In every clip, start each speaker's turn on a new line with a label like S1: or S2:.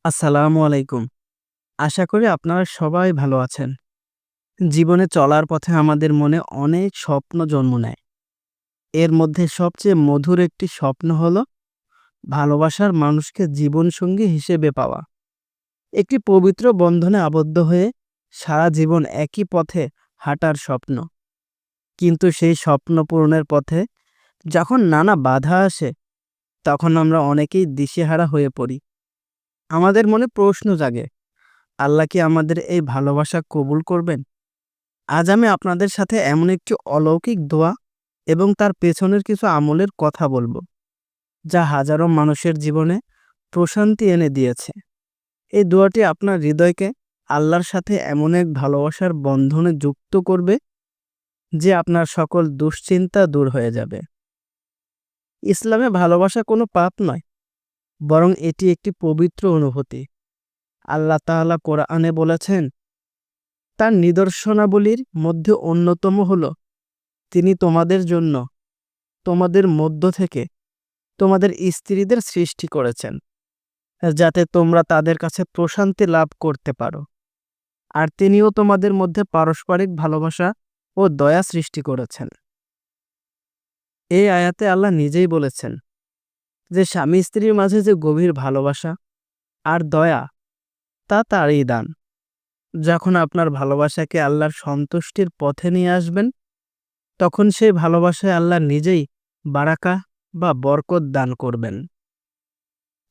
S1: আসসালামু আলাইকুম। আশা করি আপনারা সবাই ভালো আছেন। জীবনে চলার পথে আমাদের মনে অনেক স্বপ্ন জন্ম নেয়। এর মধ্যে সবচেয়ে মধুর একটি স্বপ্ন হলো ভালোবাসার মানুষকে জীবনসঙ্গী হিসেবে পাওয়া। একটি পবিত্র বন্ধনে আবদ্ধ হয়ে সারা জীবন একই পথে হাঁটার স্বপ্ন। কিন্তু সেই স্বপ্ন পূরণের পথে যখন নানা বাধা আসে, তখন আমরা অনেকেই দিশেহারা হয়ে পড়ি। আমাদের মনে প্রশ্ন জাগে, আল্লাহ কি আমাদের এই ভালোবাসা কবুল করবেন? আজ আমি আপনাদের সাথে এমন একটি অলৌকিক দোয়া এবং তার পেছনের কিছু আমলের কথা বলবো, যা হাজারো মানুষের জীবনে প্রশান্তি এনে দিয়েছে। এই দোয়াটি আপনার হৃদয়কে আল্লাহর সাথে এমন এক ভালোবাসার বন্ধনে যুক্ত করবে যে আপনার সকল দুশ্চিন্তা দূর হয়ে যাবে। ইসলামে ভালোবাসা কোনো পাপ নয়, বরং এটি একটি পবিত্র অনুভূতি। আল্লাহ তাআলা কোরআনে বলেছেন, তার নিদর্শনাবলীর মধ্যে অন্যতম হলো তিনি তোমাদের জন্য তোমাদের মধ্য থেকে তোমাদের স্ত্রীদের সৃষ্টি করেছেন, যাতে তোমরা তাদের কাছে প্রশান্তি লাভ করতে পারো। আর তিনিও তোমাদের মধ্যে পারস্পরিক ভালোবাসা ও দয়া সৃষ্টি করেছেন। এই আয়াতে আল্লাহ নিজেই বলেছেন যে স্বামী স্ত্রীর মাঝে যে গভীর ভালোবাসা আর দয়া, তা তারই দান। যখন আপনার ভালোবাসাকে আল্লাহর সন্তুষ্টির পথে নিয়ে আসবেন, তখন সেই ভালোবাসায় আল্লাহ নিজেই বারাকা বা বরকত দান করবেন।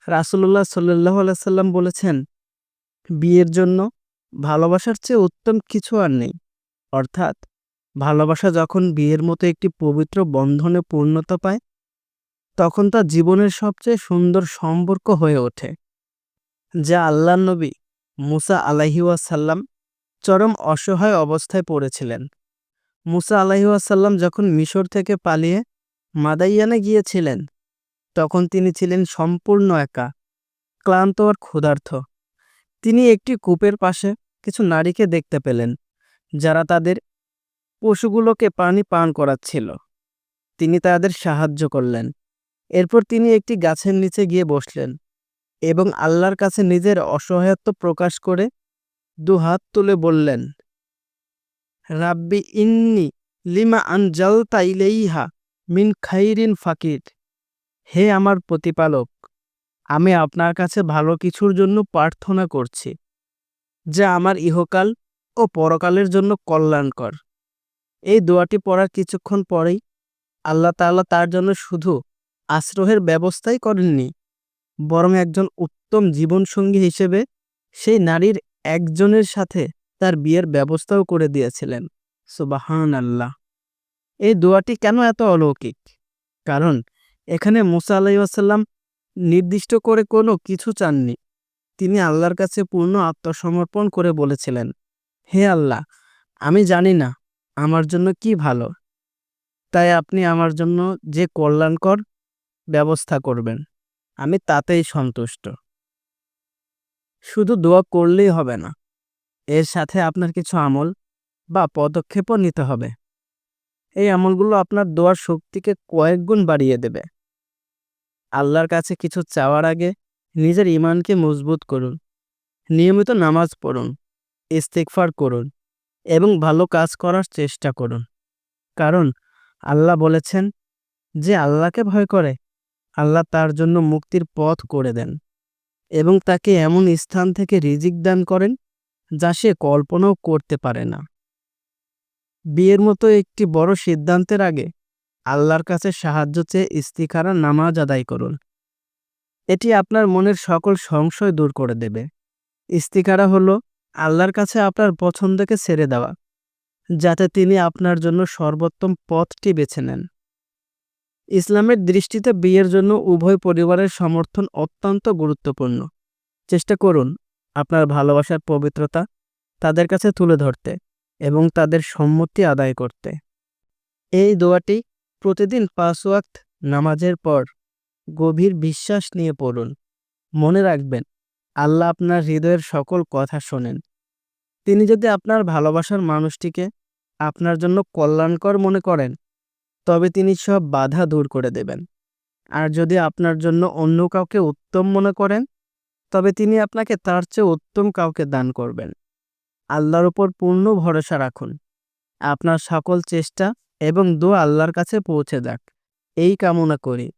S1: রাসূলুল্লাহ সাল্লাল্লাহু আলাইহি সাল্লাম বলেছেন, বিয়ের জন্য ভালোবাসার চেয়ে উত্তম কিছু আর নেই। অর্থাৎ ভালোবাসা যখন বিয়ের মতো একটি পবিত্র বন্ধনে পূর্ণতা পায়, তখন তা জীবনের সবচেয়ে সুন্দর সম্পর্ক হয়ে ওঠে, যা আল্লাহর নবী মুসা আলাইহি ওয়াসাল্লাম চরম অসহায় অবস্থায় পড়েছিলেন। মুসা আলাইহি ওয়াসাল্লাম যখন মিশর থেকে পালিয়ে মাদাইয়ানে গিয়েছিলেন, তখন তিনি ছিলেন সম্পূর্ণ একা, ক্লান্ত আর ক্ষুধার্ত। তিনি একটি কূপের পাশে কিছু নারীকে দেখতে পেলেন, যারা তাদের পশুগুলোকে পানি পান করাচ্ছিল। তিনি তাদের সাহায্য করলেন। এরপর তিনি একটি গাছের নিচে গিয়ে বসলেন এবং আল্লাহর কাছে নিজের অসহায়ত্ব প্রকাশ করে দুহাত তুলে বললেন, রাব্বি ইন্নি লিমা আনজালতা ইলাইহা মিন খাইরিন ফাকির। হে আমার প্রতিপালক, আমি আপনার কাছে ভালো কিছুর জন্য প্রার্থনা করছি, যা আমার ইহকাল ও পরকালের জন্য কল্যাণকর। এই দোয়াটি পড়ার কিছুক্ষণ পরেই আল্লাহ তাআলা তার জন্য শুধু আশ্রয়ের ব্যবস্থাই করেননি, বরং একজন উত্তম জীবনসঙ্গী হিসেবে সেই নারীর একজনের সাথে তার বিয়ের ব্যবস্থাও করে দিয়েছিলেন। সুবহানাল্লাহ। এই দোয়াটি কেন এত অলৌকিক? কারণ এখানে মুসা আলাইহিস সালাম নির্দিষ্ট করে কোনো কিছু চাননি। তিনি আল্লাহর কাছে পূর্ণ আত্মসমর্পণ করে বলেছিলেন, হে আল্লাহ, আমি জানি না আমার জন্য কি ভালো, তাই আপনি আমার জন্য যে কল্যাণকর ব্যবস্থা করবেন, আমি তাতেই সন্তুষ্ট। শুধু দোয়া করলেই হবে না, এর সাথে আপনার কিছু আমল বা পদক্ষেপও নিতে হবে। এই আমলগুলো আপনার দোয়ার শক্তিকে কয়েক গুণ বাড়িয়ে দেবে। আল্লাহর কাছে কিছু চাওয়ার আগে নিজের ঈমানকে মজবুত করুন। নিয়মিত নামাজ পড়ুন, ইস্তিগফার করুন এবং ভালো কাজ করার চেষ্টা করুন। কারণ আল্লাহ বলেছেন, যে আল্লাহকে ভয় করে, আল্লাহ তার জন্য মুক্তির পথ করে দেন এবং তাকে এমন স্থান থেকে রিজিক দান করেন যা সে কল্পনাও করতে পারে না। বিয়ের মতো একটি বড় সিদ্ধান্তের আগে আল্লাহর কাছে সাহায্য চেয়ে ইস্তিখারা নামাজ আদায় করুন। এটি আপনার মনের সকল সংশয় দূর করে দেবে। ইস্তিখারা হলো আল্লাহর কাছে আপনার পছন্দকে ছেড়ে দেওয়া, যাতে তিনি আপনার জন্য সর্বোত্তম পথটি বেছে নেন। ইসলামের দৃষ্টিতে বিয়ের জন্য উভয় পরিবারের সমর্থন অত্যন্ত গুরুত্বপূর্ণ। চেষ্টা করুন আপনার ভালোবাসার পবিত্রতা তাদের কাছে তুলে ধরতে এবং তাদের সম্মতি আদায় করতে। এই দোয়াটি প্রতিদিন 5 ওয়াক্ত নামাজের পর গভীর বিশ্বাস নিয়ে পড়ুন। মনে রাখবেন, আল্লাহ আপনার হৃদয়ের সকল কথা শোনেন। তিনি যদি আপনার ভালোবাসার মানুষটিকে আপনার জন্য কল্যাণকর মনে করেন, তবে তিনি সব বাধা দূর করে দেবেন। আর যদি আপনার জন্য অন্য কাউকে উত্তম মনে করেন, তবে তিনি আপনাকে তার চেয়ে উত্তম কাউকে দান করবেন। আল্লাহর উপর পূর্ণ ভরসা রাখুন। আপনার সকল চেষ্টা এবং দোয়া আল্লাহর কাছে পৌঁছে যাক, এই কামনা করি।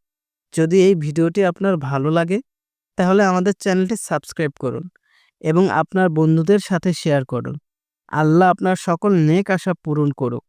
S1: যদি এই ভিডিওটি আপনার ভালো লাগে তাহলে আমাদের চ্যানেলটি সাবস্ক্রাইব করুন এবং আপনার বন্ধুদের সাথে শেয়ার করুন। আল্লাহ আপনার সকল নেক আশা পূরণ করুক।